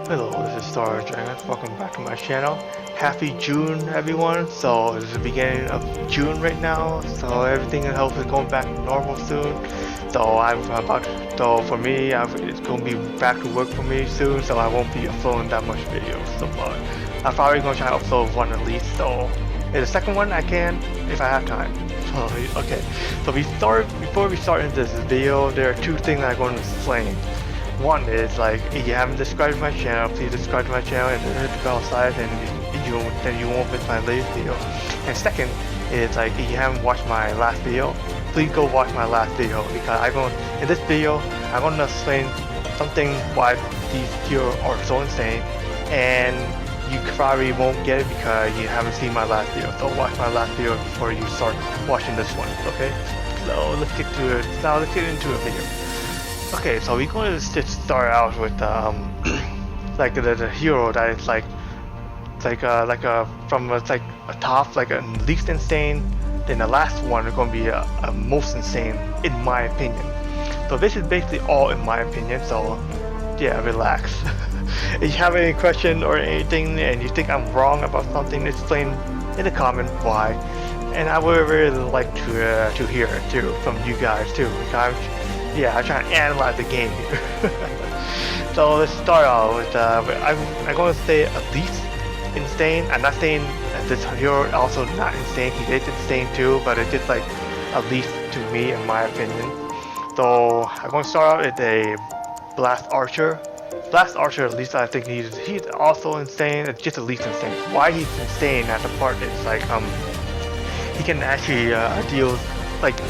Hello, this is Star Dragon. Welcome back to my channel. Happy June, everyone. So it's the beginning of June right now. So everything in health is going back to normal soon. So I'm about. So for me, it's going to be back to work for me soon. So I won't be uploading that much videos. So I'm probably going to try to upload one at least. So the second one I can if I have time. So okay. So before we start into this video, there are two things I'm going to explain. One is like if you haven't subscribed to my channel, please subscribe to my channel and hit the bell side, and you won't miss my latest video. And second is like if you haven't watched my last video, please go watch my last video because in this video I'm going to explain something why these heroes are so insane, and you probably won't get it because you haven't seen my last video. So watch my last video before you start watching this one. Okay? So let's get to it. Now let's get into the video. Okay, so we're going to just start out with like the hero that is like from it's like a top, like a least insane. Then the last one is going to be a most insane in my opinion. So this is basically all in my opinion. So yeah, relax. If you have any question or anything and you think I'm wrong about something, explain in the comment why. And I would really like to hear it too from you guys too. Because I'm trying to analyze the game here. So let's start out with, I'm going to say at least insane. I'm not saying that this hero also not insane. He is insane too, but it's just like at least to me in my opinion. So I'm going to start out with a Blast Archer. Blast Archer, at least I think he's also insane. It's just at least insane. Why he's insane at the part is like he can actually deal like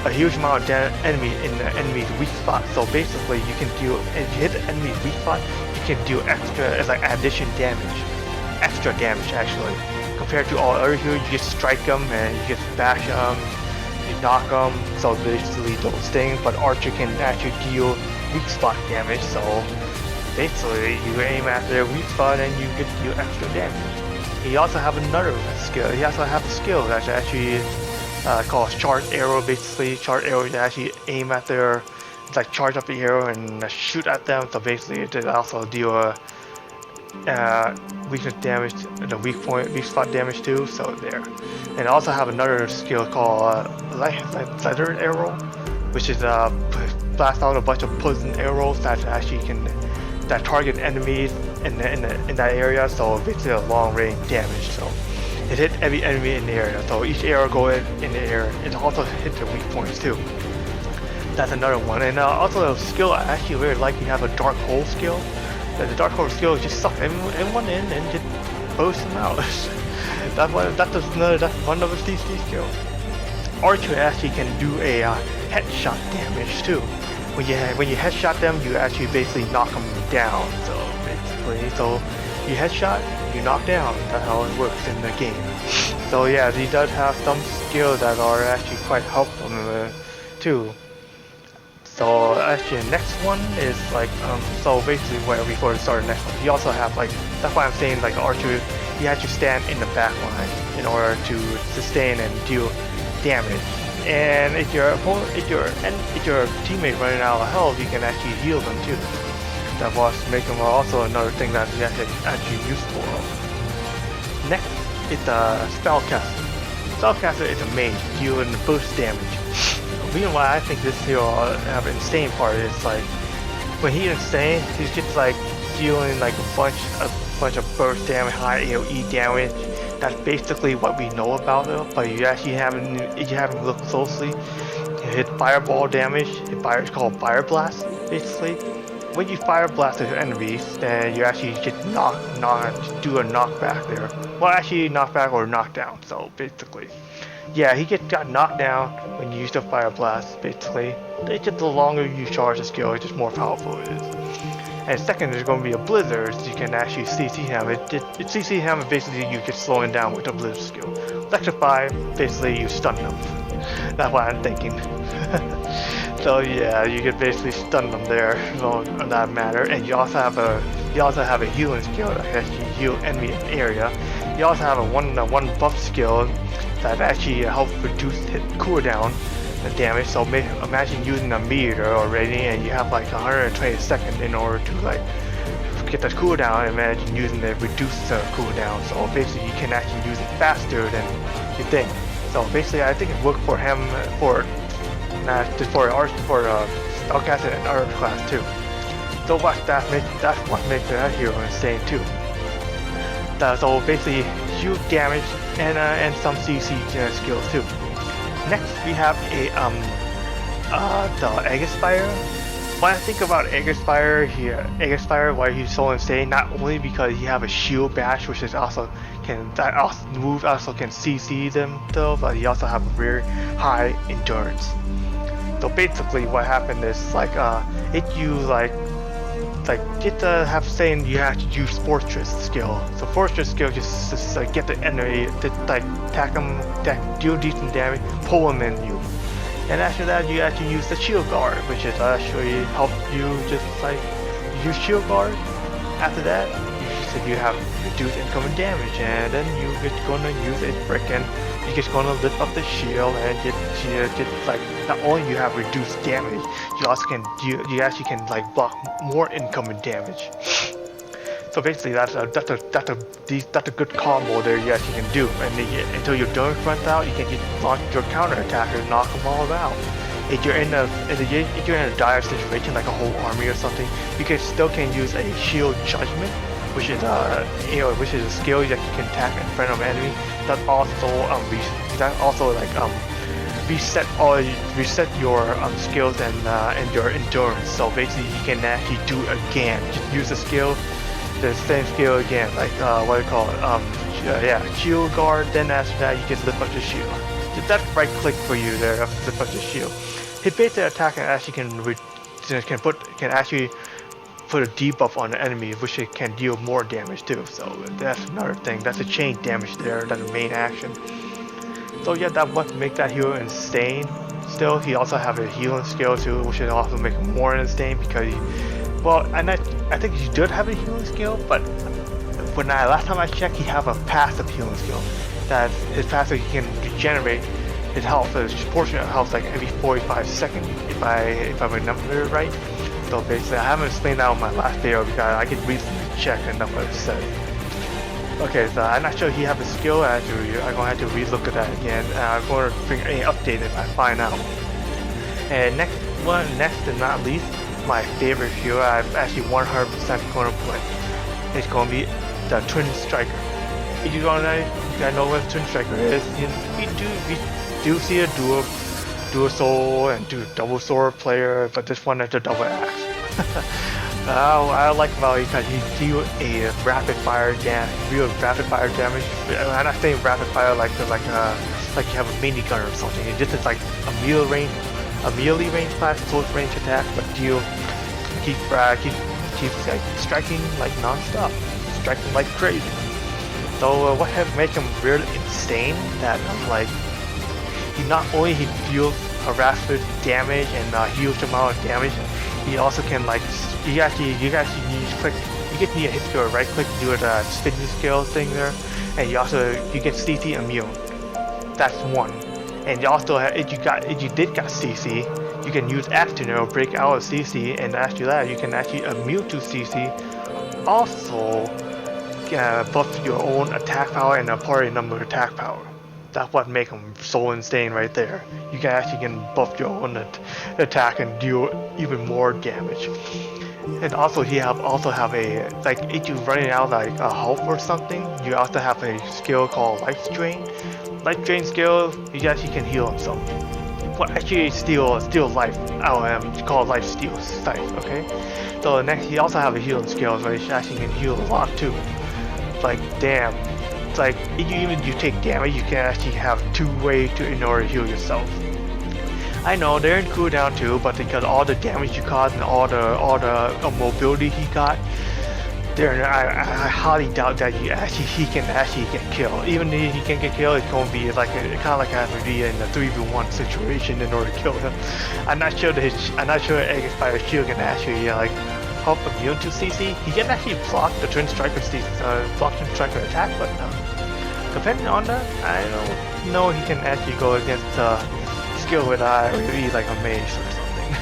a huge amount of enemy in the enemy's weak spot. So basically you can do, if you hit the enemy's weak spot, you can do extra, it's like addition damage. Extra damage actually. Compared to all other heroes, you just strike them and you just bash them, you knock them, so basically those things, but Archer can actually deal weak spot damage, so basically you aim at their weak spot and you get to deal extra damage. He also have another skill, he also have a skill that's actually called charge arrow. Basically charge arrow, you actually aim at their, it's like charge up the arrow and shoot at them, so basically it also deal weakness damage, the weak spot damage too, so there. And I also have another skill called leather arrow, which is blast out a bunch of poison arrows that actually that target enemies in that area, so basically a long range damage. So it hit every enemy in the area, so each arrow go in the air. It also hit their weak points too. That's another one. And also a skill I actually really like, you have a dark hole skill. The dark hole skill is just suck everyone in and just burst them out. that's one of the CC skills. Archer actually can do a headshot damage too. When you headshot them, you actually basically knock them down. So basically, you headshot, you knock down. That's how it works in the game. So yeah, he does have some skills that are actually quite helpful too. So actually the next one is like, so basically before we start the next one, he also have like, that's why I'm saying like Archer, he has to stand in the back line in order to sustain and deal damage. And if your teammate running out of health, you can actually heal them too. That was making him also another thing that is actually useful. Next is the Spellcaster. Spellcaster is a mage dealing burst damage. The reason why I think this hero have an insane part is like when he's insane, he's just like dealing like a bunch of burst damage, high AoE damage. That's basically what we know about it, but you actually haven't looked closely. You hit fireball damage. It's called fire blast. Basically, when you fire blast your enemies, then you actually just do a knockback there. Well, actually knockback or knockdown. So basically, yeah, he got knocked down when you use the fire blast. Basically, it's just the longer you charge the skill, it's just more powerful it is. And second, there's going to be a blizzard, so you can actually CC him. CC him, basically you get slowing down with the blizzard skill. Electrify, basically you stun them. That's what I'm thinking. So yeah, you can basically stun them there, so in that matter. And you also have a healing skill that actually heal enemy area. You also have a one buff skill that actually helps reduce hit cooldown the damage. So imagine using a meter already and you have like 120 seconds in order to like get the cooldown, imagine using the reduced cooldown. So basically, you can actually use it faster than you think. So basically, I think it worked for him for just for art for spellcaster and art class too. So that's what makes that hero insane too. So basically, huge damage and some CC skills too. Next, we have the Aegis-Fire. When I think about Aegis-Fire here, Aegis-Fire, why he's so insane, not only because he have a shield bash, which is also can CC them though, but he also have a very high endurance. So basically, what happened is like if you have saying you have to use Fortress skill. So Fortress skill just get the enemy to attack them, deal decent damage, pull them in you. And after that, you actually use the shield guard, which is actually help you just use shield guard. After that, you have reduced incoming damage, and then you just gonna use it frickin'. You're just gonna lift up the shield and just not only you have reduced damage, you also can you actually can block more incoming damage. So basically, that's a good combo there you actually can do. And until your turn runs out, you can just launch your counter attack and knock them all out. If you're in a dire situation like a whole army or something, you can use a shield judgment, which is a skill that you can attack in front of an enemy. That also reset your skills and your endurance. So basically, you can actually do it again. Just use the same skill again, shield guard. Then after that, you can lift up your shield. Just that right click for you there, lift up your shield. Hit based attack and actually can actually put a debuff on the enemy, which it can deal more damage too. So that's another thing. That's a chain damage there. That's the main action. So yeah, that what make that hero insane. Still, he also have a healing skill too, which will also make him more insane because I think he did have a healing skill, but last time I checked, he have a passive healing skill. That his passive, he can regenerate his health, his portion of health, like every 45 seconds, if I remember it right. So basically, I haven't explained that on my last video because I could recently check and that's what it said. Okay, so I'm not sure he have a skill. I'm gonna have to relook at that again. I'm going to bring any update if I find out. And next and not least, my favorite hero I've actually 100% going to play. It's going to be the Twin Striker. If you guys know what the Twin Striker is, we do see a dual sword and double sword player, but this one is a double axe. I like about it because he deal a rapid fire damage. I'm not saying rapid fire like you have a minigun or something. This is like a melee range class, close range attack, but keeps striking like non-stop, striking like crazy. So what has made him really insane? That he not only deals harassment damage and huge amount of damage, he also can you get to hit your right click to do a spinning skill thing there, and you get CC immune. That's one. And you also if you did got CC, you can use Axe to break out of CC, and after that you can actually immune to CC. Also buff your own attack power and a party number attack power. That's what makes him so insane right there. You can buff your own attack and deal even more damage. And also he also have a if you're running out a health or something, you also have a skill called Life Drain. Life Drain skill, you actually can heal himself. Well, actually steal life out of him. It's called Life Steal Life. Okay. So next, he also have a healing skill, where he actually can heal a lot too. Damn. It's if you take damage, you can actually have two ways in order to heal yourself. I know they're in cooldown too, but because all the damage you caused and all the mobility he got, I highly doubt that he can actually get killed. Even if he can get killed, it's going to be kind of like having to be in a 3v1 situation in order to kill him. I'm not sure Aegis Fire Shield can actually help immune to CC. He can actually block the Twin Striker attack, but depending on that, I don't know he can actually go against skill with maybe like a mage or something.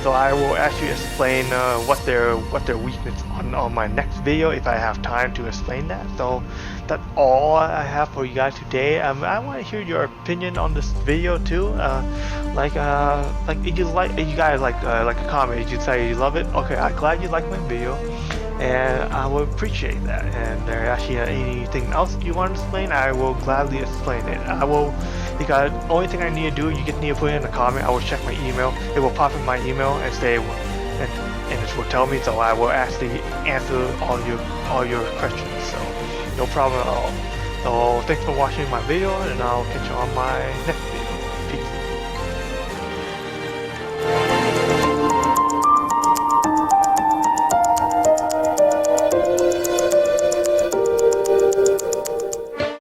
So I will actually explain what their weakness on my next video if I have time to explain that. So that's all I have for you guys today. I want to hear your opinion on this video too. Like if you guys like a comment, if you say you love it, okay, I'm glad you like my video, and I will appreciate that. And there actually anything else you want to explain, I will gladly explain it. I will, because only thing I need to do, you just need to put it in a comment. I will check my email. It will pop in my email and say, and it will tell me. So I will actually answer all your questions. So no problem at all. So thanks for watching my video, and I'll catch you on my next video.